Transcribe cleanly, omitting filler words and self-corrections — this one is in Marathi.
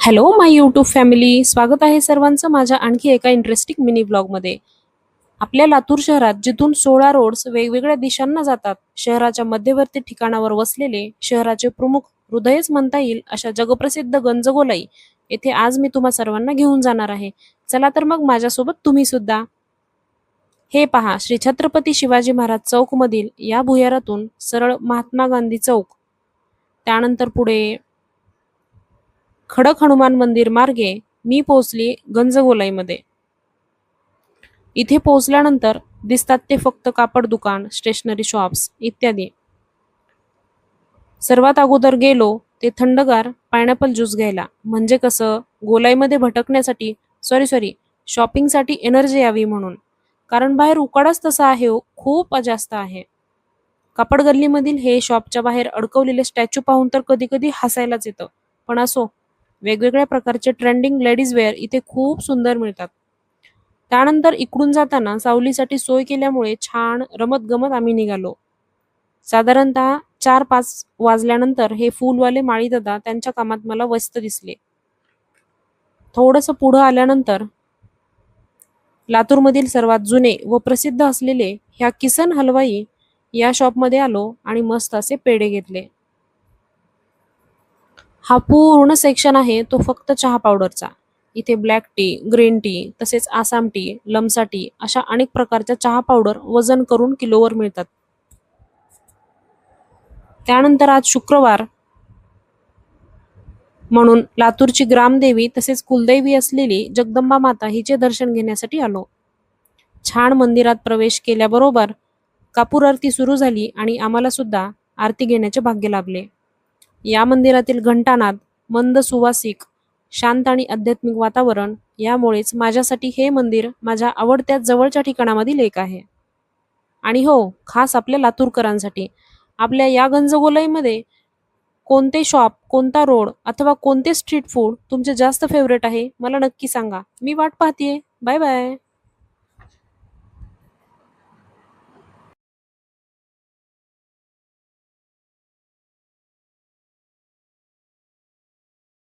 हॅलो माय यूट्यूब फॅमिली, स्वागत आहे सर्वांचं माझ्या आणखी एका इंटरेस्टिंग मिनी ब्लॉगमध्ये. आपल्या लातूर शहरात जिथून 16 रोड्स वेगवेगळ्या दिशांना जातात, शहराच्या मध्यवर्ती ठिकाणावर वसलेले शहराचे प्रमुख हृदयच म्हणता येईल अशा जगप्रसिद्ध गंजगोलाई येथे आज मी तुम्हा सर्वांना घेऊन जाणार आहे. चला तर मग माझ्यासोबत तुम्ही सुद्धा. हे पहा, श्री छत्रपती शिवाजी महाराज चौकमधील या भुयारातून सरळ महात्मा गांधी चौक, त्यानंतर पुढे खडक हनुमान मंदिर मार्गे मी पोहोचली गंजगोलाईमध्ये. इथे पोहोचल्यानंतर दिसतात ते फक्त कापड दुकान, स्टेशनरी शॉप्स इत्यादी. सर्वात अगोदर गेलो ते थंडगार पायनॅपल ज्यूस घ्यायला. म्हणजे कसं, गोलाईमध्ये भटकण्यासाठी सॉरी शॉपिंगसाठी एनर्जी यावी म्हणून. कारण बाहेर उकाडाच तसा आहे हो, खूप जास्त आहे. कापड गल्लीमधील हे शॉपच्या बाहेर अडकवलेले स्टॅच्यू पाहून तर कधी कधी हसायलाच येतं. पण असो, वेगवेगळ्या प्रकारचे ट्रेंडिंग लेडीज वेअर इथे खूप सुंदर मिळतात. त्यानंतर इकडून जाताना सावलीसाठी सोय केल्यामुळे छान रमत गमत आम्ही निघालो. साधारणतः 4-5 वाजल्यानंतर हे फुलवाले माळी दादा त्यांच्या कामात मला व्यस्त दिसले. थोडंसं पुढं आल्यानंतर लातूरमधील सर्वात जुने व प्रसिद्ध असलेले ह्या किसन हलवाई या शॉपमध्ये आलो आणि मस्त असे पेढे घेतले. हा पूर्ण सेक्शन आहे तो फक्त चहा पावडरचा. इथे ब्लॅक टी, ग्रीन टी, तसेच आसाम टी, लमसा टी अशा अनेक प्रकारच्या चहा पावडर वजन करून किलोवर मिळतात. त्यानंतर आज शुक्रवार म्हणून लातूरची ग्रामदेवी तसेच कुलदैवी असलेली जगदंबा माता हिचे दर्शन घेण्यासाठी आलो. छान मंदिरात प्रवेश केल्याबरोबर कापूर आरती सुरू झाली आणि आम्हाला सुद्धा आरती घेण्याचे भाग्य लाभले. या मंदिरातील घंटानाद, मंद सुवासिक, शांत आणि आध्यात्मिक वातावरण यामुळेच माझ्यासाठी हे मंदिर माझ्या आवडत्या जवळच्या ठिकाणामधील एक आहे. आणि हो, खास आपल्या लातूरकरांसाठी. आपल्या या गंजगोलाईमध्ये कोणते शॉप, कोणता रोड अथवा कोणते स्ट्रीट फूड तुमचे जास्त फेवरेट आहे मला नक्की सांगा. मी वाट पाहतेय. Bye bye.